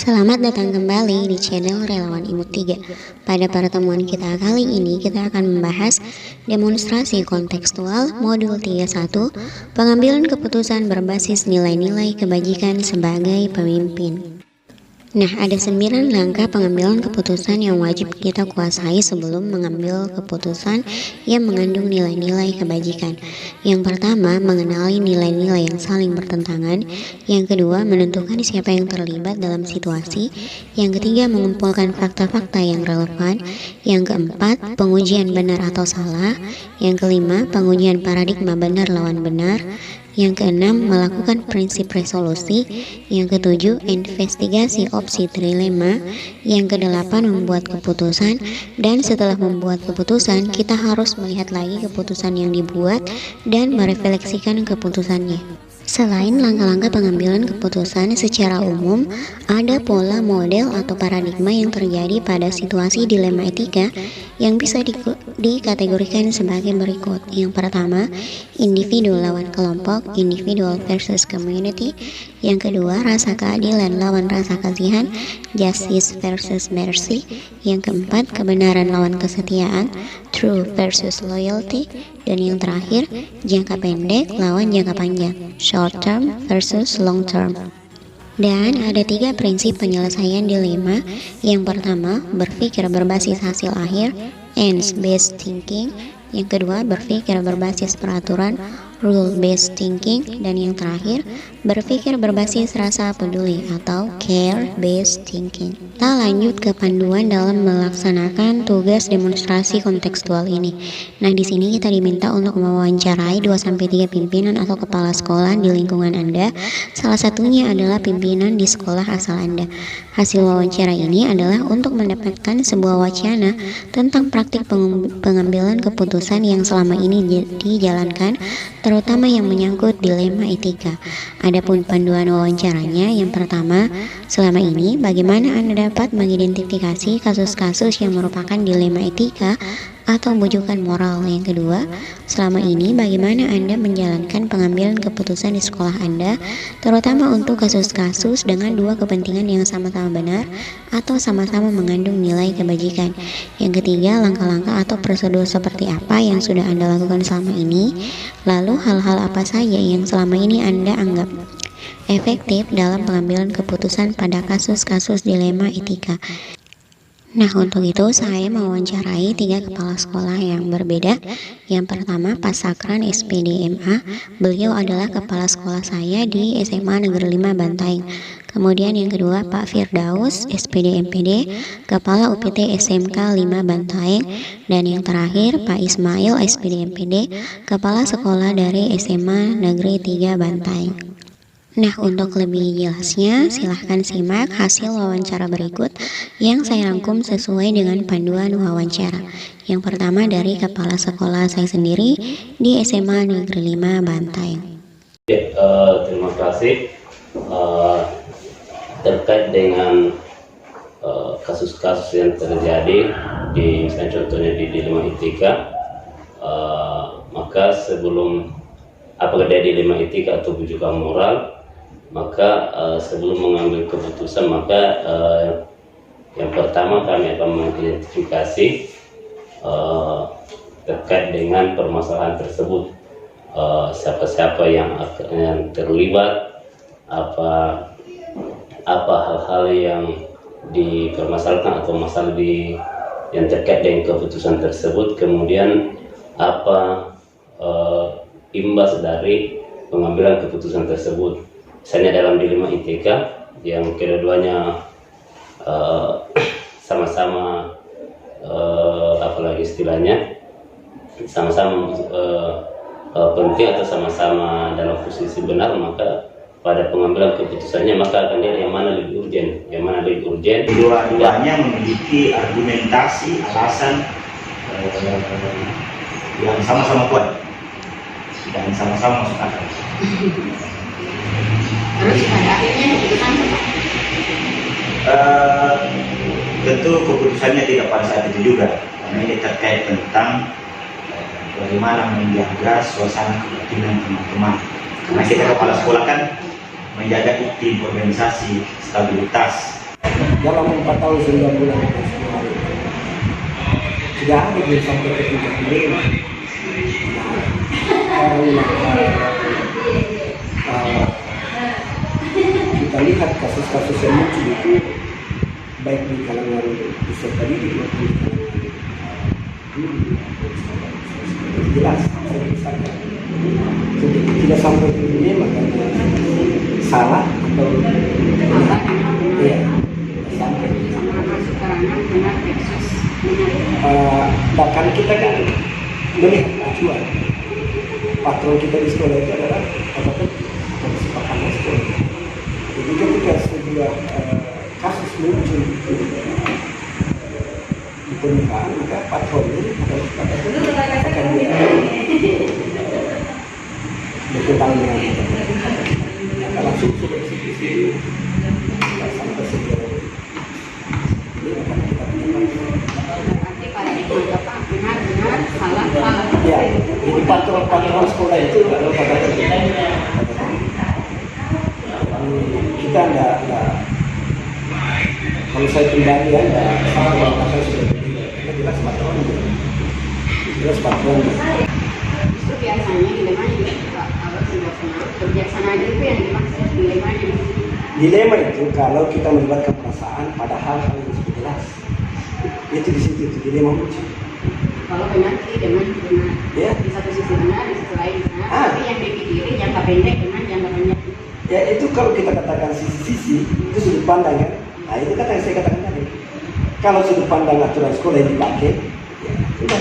Selamat datang kembali di channel Relawan Imut 3. Pada pertemuan kita kali ini kita akan membahas demonstrasi kontekstual modul 31, pengambilan keputusan berbasis nilai-nilai kebajikan sebagai pemimpin. Nah, ada 9 langkah pengambilan keputusan yang wajib kita kuasai sebelum mengambil keputusan yang mengandung nilai-nilai kebajikan. Yang pertama, mengenali nilai-nilai yang saling bertentangan. Yang kedua, menentukan siapa yang terlibat dalam situasi. Yang ketiga, mengumpulkan fakta-fakta yang relevan. Yang keempat, pengujian benar atau salah. Yang kelima, pengujian paradigma benar lawan benar. Yang keenam, melakukan prinsip resolusi. Yang ketujuh, investigasi opsi trilema. Yang kedelapan, membuat keputusan. Dan setelah membuat keputusan, kita harus melihat lagi keputusan yang dibuat dan merefleksikan keputusannya. Selain langkah-langkah pengambilan keputusan secara umum, ada pola, model, atau paradigma yang terjadi pada situasi dilema etika yang bisa dikategorikan sebagai berikut. Yang pertama, individu lawan kelompok, individual versus community. Yang kedua, rasa keadilan lawan rasa kasihan, justice versus mercy. Yang keempat, kebenaran lawan kesetiaan, true versus loyalty. Dan yang terakhir, jangka pendek lawan jangka panjang, short term versus long term. Dan ada 3 prinsip penyelesaian dilema. Yang pertama, berpikir berbasis hasil akhir, ends-based thinking. Yang kedua, berpikir berbasis peraturan, rule-based thinking. Dan yang terakhir, berpikir berbasis rasa peduli atau care-based thinking. Kita lanjut ke panduan dalam melaksanakan tugas demonstrasi kontekstual ini. Nah, di sini kita diminta untuk mewawancarai 2-3 pimpinan atau kepala sekolah di lingkungan Anda. Salah satunya adalah pimpinan di sekolah asal Anda. Hasil wawancara ini adalah untuk mendapatkan sebuah wacana tentang praktik pengambilan keputusan yang selama ini dijalankan, terutama yang menyangkut dilema etika. Adapun panduan wawancaranya, yang pertama, selama ini bagaimana Anda dapat mengidentifikasi kasus-kasus yang merupakan dilema etika atau bujukan moral. Yang kedua, selama ini bagaimana Anda menjalankan pengambilan keputusan di sekolah Anda, terutama untuk kasus-kasus dengan 2 kepentingan yang sama-sama benar atau sama-sama mengandung nilai kebajikan. Yang ketiga, langkah-langkah atau prosedur seperti apa yang sudah Anda lakukan selama ini, lalu hal-hal apa saja yang selama ini Anda anggap efektif dalam pengambilan keputusan pada kasus-kasus dilema etika. Nah, untuk itu saya mewawancarai 3 kepala sekolah yang berbeda. Yang pertama, Pak Sakran SPD MA. Beliau adalah kepala sekolah saya di SMA Negeri 5 Bantaeng. Kemudian yang kedua, Pak Firdaus SPD MPD, kepala UPT SMK 5 Bantaeng. Dan yang terakhir, Pak Ismail SPD MPD, kepala sekolah dari SMA Negeri 3 Bantaeng. Nah, untuk lebih jelasnya, silahkan simak hasil wawancara berikut yang saya rangkum sesuai dengan panduan wawancara. Yang pertama dari kepala sekolah saya sendiri di SMA Negeri 5 Bantaeng. Terima kasih. Terkait dengan kasus-kasus yang terjadi di, misalnya contohnya di dilema etika, maka sebelum apakah dia dilema etika atau bujukan moral, maka sebelum mengambil keputusan, maka yang pertama kami akan mengidentifikasi terkait dengan permasalahan tersebut, siapa-siapa yang terlibat, apa hal-hal yang dipermasalahkan atau masalah yang terkait dengan keputusan tersebut, kemudian apa imbas dari pengambilan keputusan tersebut. Misalnya dalam dilema etika yang kedua-duanya sama-sama apalagi istilahnya sama-sama penting atau sama-sama dalam posisi benar, maka pada pengambilan keputusannya maka akan dilihat yang mana lebih urgen, Dua-duanya memiliki argumentasi alasan yang sama-sama kuat dan sama-sama masuk akal. Terus pada akhirnya keputusan tentu keputusannya tidak pada saat itu juga, karena ini terkait tentang bagaimana menjaga suasana kebatinan teman-teman. Karena kita kepala sekolah kan menjaga iklim organisasi, stabilitas. dalam 4 tahun 9 bulan dan 10 hari tidak ada belum sampai ke tingkat dilema. Kita lihat kasus-kasus yang muncul itu baik di kalangan peserta didik maupun di kalangan jelas tidak sampai ke dilema karena salah atau ya sampai bahkan kita kan melihat acuan patron kita di sekolah itu adalah kesepakatan sekolah. Jadi ketika sebuah kasus muncul di permukaan, maka patron ini akan berkembang dengan kita. Maka langsung sudah eksekusi sampai sejauh ini akan kita benar salah. Ya, jadi patron sekolah itu adalah patron kita enggak kalau saya pribadi ya enggak saya sudah kita jelas patron itu biasanya dilemanya juga kalau sudah pernah kebijaksanaan itu yang dimaksud dilemanya. Dilema itu kalau kita melibatkan perasaan padahal hal yang sudah jelas itu di situ itu dilema muncul. Kalau benar sih benar ya. Di satu sisi benar, di sisi lain benar, tapi yang dipikirin jangka pendek dengan jangka panjang. Ya itu kalau kita katakan sisi-sisi itu sudut pandang kan. Nah itu kata yang saya katakan tadi. Kalau sudut pandang aturan sekolah yang dipakai, ya sudah.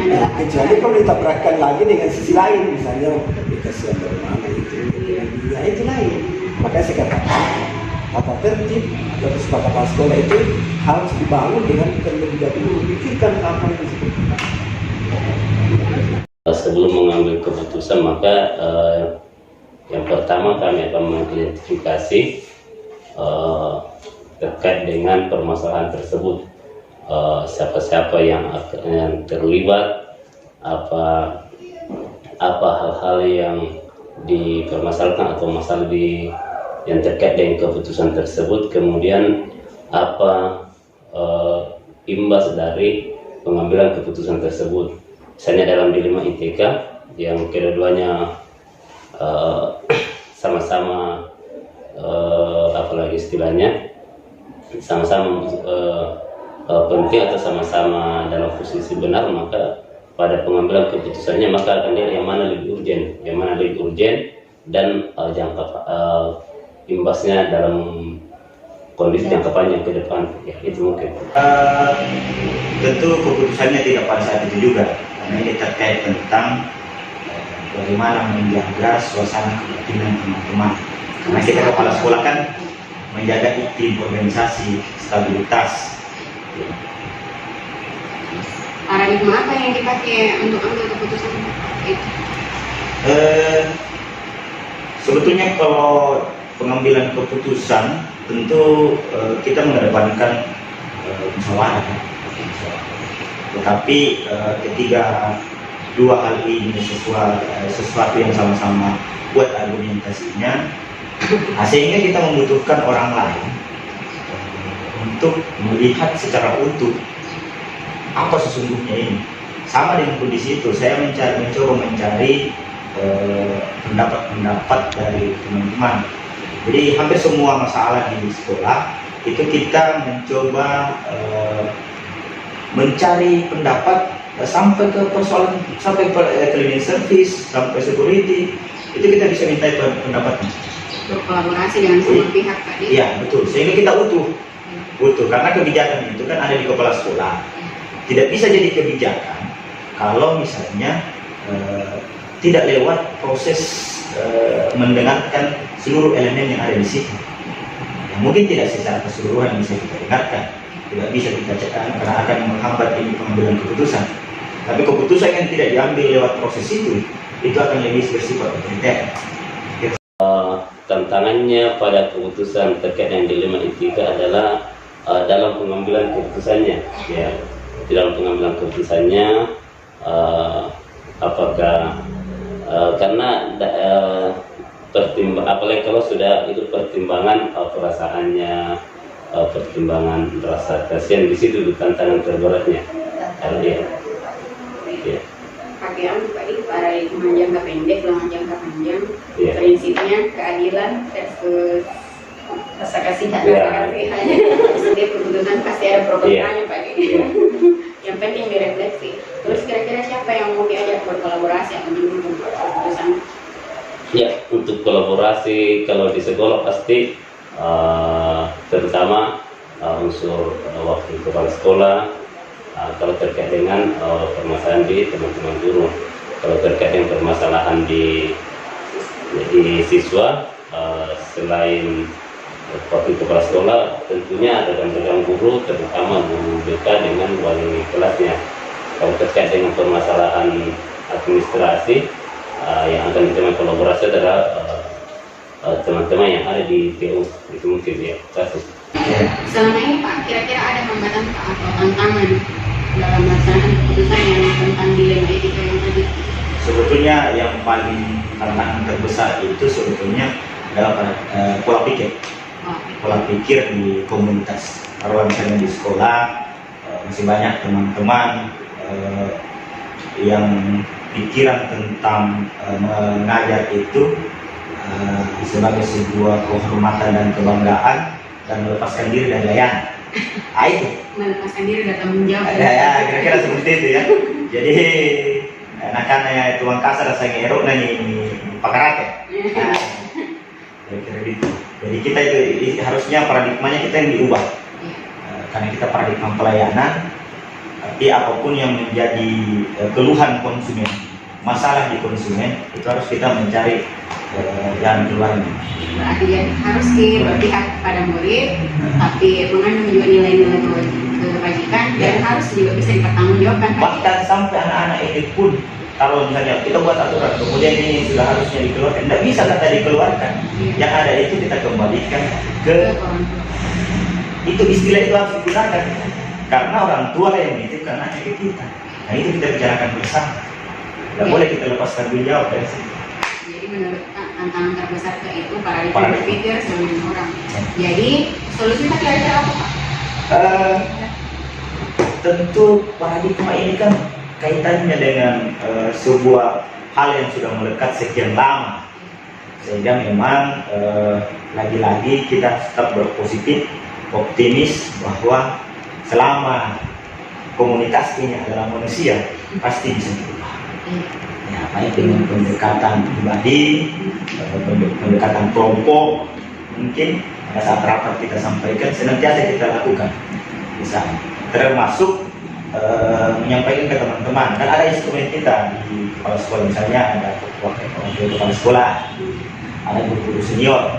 Nah, kecuali kalau ditabrakkan lagi dengan sisi lain, misalnya kasihan bagaimana itu, ya itu lain. Makanya saya katakan tata tertib atau kesepakatan sekolah itu harus dibangun dengan terlebih dahulu memikirkan apa yang disebutkan. Sebelum mengambil keputusan maka yang pertama kami akan mengidentifikasi terkait dengan permasalahan tersebut, siapa-siapa yang terlibat, apa hal-hal yang dipermasalahkan atau masalah yang terkait dengan keputusan tersebut, kemudian apa imbas dari pengambilan keputusan tersebut. Misalnya dalam dilema ITK yang kedua-duanya sama-sama apalagi istilahnya sama-sama penting atau sama-sama dalam posisi benar, maka pada pengambilan keputusannya maka akan lihat yang mana lebih urgen dan imbasnya dalam kondisi jangka panjang ke depan, ya itu mungkin. Tentu keputusannya tidak pada saat itu juga, karena ini terkait tentang bagaimana menjaga suasana kebatinan teman-teman. Karena kita kepala sekolah kan menjaga iklim organisasi, stabilitas. Paradigma apa yang dipakai untuk ambil keputusan itu? Sebetulnya kalau pengambilan keputusan tentu kita mengedepankan musyawarah. Tetapi ketika dua hal ini sesuatu yang sama-sama kuat argumentasinya, sehingga kita membutuhkan orang lain untuk melihat secara utuh apa sesungguhnya ini. Sama dengan kondisi itu, saya mencoba mencari pendapat-pendapat dari teman-teman. Jadi hampir semua masalah di sekolah itu kita mencoba mencari pendapat sampai ke persoalan, sampai ke cleaning service, sampai security, itu kita bisa minta pendapatnya. Berkolaborasi dengan semua pihak tadi. Iya betul, sehingga kita utuh, karena kebijakan itu kan ada di kepala sekolah. Tidak bisa jadi kebijakan kalau misalnya tidak lewat proses mendengarkan seluruh elemen yang ada di situ. Ya, mungkin tidak secara keseluruhan bisa kita dengarkan, tidak bisa kita cekkan karena akan menghambat ini pengambilan keputusan. Tapi keputusan yang tidak diambil lewat proses itu akan lebih bersifat otoriter. Tantangannya pada keputusan terkait dengan dilema etika adalah dalam pengambilan keputusannya, ya. Dalam pengambilan keputusannya apakah karena apalagi kalau sudah itu pertimbangan perasaannya pertimbangan rasa kasihan. Di situ tantangan terberatnya kalau dia ya. Pakaian tadi paradigma jangka pendek lawan jangka panjang, Iya. prinsipnya keadilan versus rasa kasihan. Iya. Setiap keputusan pasti ada pro kontranya Pak. Iya. Yang penting direfleksi. Terus kira-kira siapa yang mau diajak berkolaborasi atau mendukung keputusan? Ya, untuk kolaborasi kalau di sekolah pasti terutama unsur wakil kepala sekolah. Kalau terkait dengan permasalahan di teman-teman guru, kalau terkait dengan permasalahan di siswa, selain wakil kepala sekolah, tentunya ada rekan-rekan guru, terutama guru BK dengan wali kelasnya. Kalau terkait dengan permasalahan administrasi, yang akan kita kolaborasi adalah teman-teman yang ada di TU, itu mungkin ya kasus. Selama ini Pak, kira-kira ada hambatan Pak atau tantangan dalam melaksanakan keputusan yang tentang dilema etika yang tadi? Sebetulnya yang paling tantangan terbesar itu sebetulnya adalah pola pikir. Pola pikir di komunitas. Kalau misalnya di sekolah masih banyak teman-teman yang pikiran tentang mengajar itu sebagai sebuah kehormatan dan kebanggaan dan melepaskan diri dari layanan. Itu Melepaskan diri dan tanggung jawab. ya kira-kira seperti itu ya. Jadi anak-anak tuang kasar saya ngerok nanya pakarate. Nah, kira-kira gitu. Jadi kita itu harusnya paradigmanya kita yang diubah. Karena kita paradigma pelayanan, tapi apapun yang menjadi keluhan konsumen, masalah di konsumen, itu harus kita mencari jalan keluarnya. Berarti ya, harus berpihak pada murid, tapi mengandung juga nilai-nilai kebajikan dan harus juga bisa dipertanggungjawabkan. Bahkan sampai anak-anak ini pun, kalau misalnya kita buat aturan, kemudian ini sudah harusnya dikeluarkan, tidak bisa kata dikeluarkan. Yang ada itu kita kembalikan ke itu, istilah itu harus digunakan karena orang tua yang menitipkan anaknya ke kita. Nah itu kita bicarakan bersama. Tidak boleh kita lepaskan tanggung jawab dari situ. Jadi menurut tantangan terbesar itu paradigma berpikir sebagai orang. Jadi solusinya kira-kira apa Pak? Tentu paradigma ini kan kaitannya dengan sebuah hal yang sudah melekat sekian lama, sehingga memang lagi-lagi kita tetap berpositif, optimis bahwa selama komunitas ini adalah manusia pasti bisa berubah. Ya, baik dengan pendekatan pribadi, pendekatan kelompok, mungkin pada saat rapat kita sampaikan senantiasa kita lakukan, bisa termasuk menyampaikan ke teman-teman. Kan ada instrumen kita di kepala sekolah, misalnya ada wakil kepala sekolah, ada guru senior.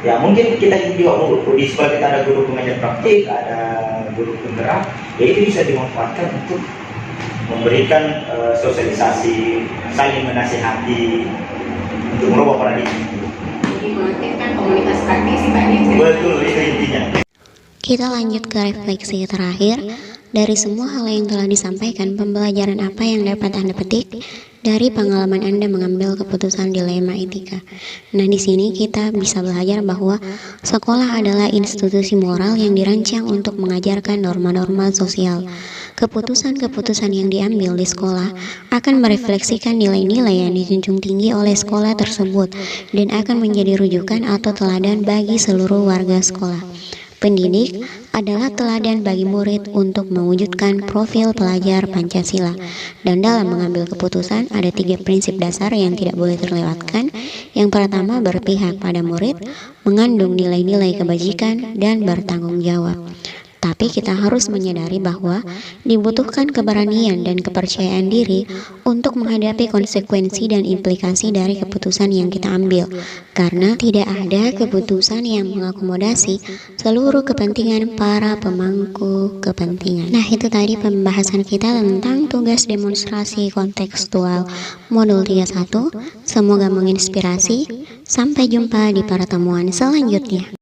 Ya mungkin kita juga di sekolah kita ada guru pengajar praktik, ada guru penggerak, ya itu bisa dimanfaatkan untuk memberikan sosialisasi, saling menasihati untuk merubah paradigma itu. Jadi mengaktifkan komunitas partisipasi. Betul, itu intinya. Kita lanjut ke refleksi terakhir. Dari semua hal yang telah disampaikan, pembelajaran apa yang dapat Anda petik dari pengalaman Anda mengambil keputusan dilema etika? Nah, di sini kita bisa belajar bahwa sekolah adalah institusi moral yang dirancang untuk mengajarkan norma-norma sosial. Keputusan-keputusan yang diambil di sekolah akan merefleksikan nilai-nilai yang dijunjung tinggi oleh sekolah tersebut dan akan menjadi rujukan atau teladan bagi seluruh warga sekolah. Pendidik adalah teladan bagi murid untuk mewujudkan profil pelajar Pancasila. Dan dalam mengambil keputusan ada 3 prinsip dasar yang tidak boleh terlewatkan. Yang pertama, berpihak pada murid, mengandung nilai-nilai kebajikan, dan bertanggung jawab. Tapi kita harus menyadari bahwa dibutuhkan keberanian dan kepercayaan diri untuk menghadapi konsekuensi dan implikasi dari keputusan yang kita ambil. Karena tidak ada keputusan yang mengakomodasi seluruh kepentingan para pemangku kepentingan. Nah, itu tadi pembahasan kita tentang tugas demonstrasi kontekstual modul 31. Semoga menginspirasi. Sampai jumpa di pertemuan selanjutnya.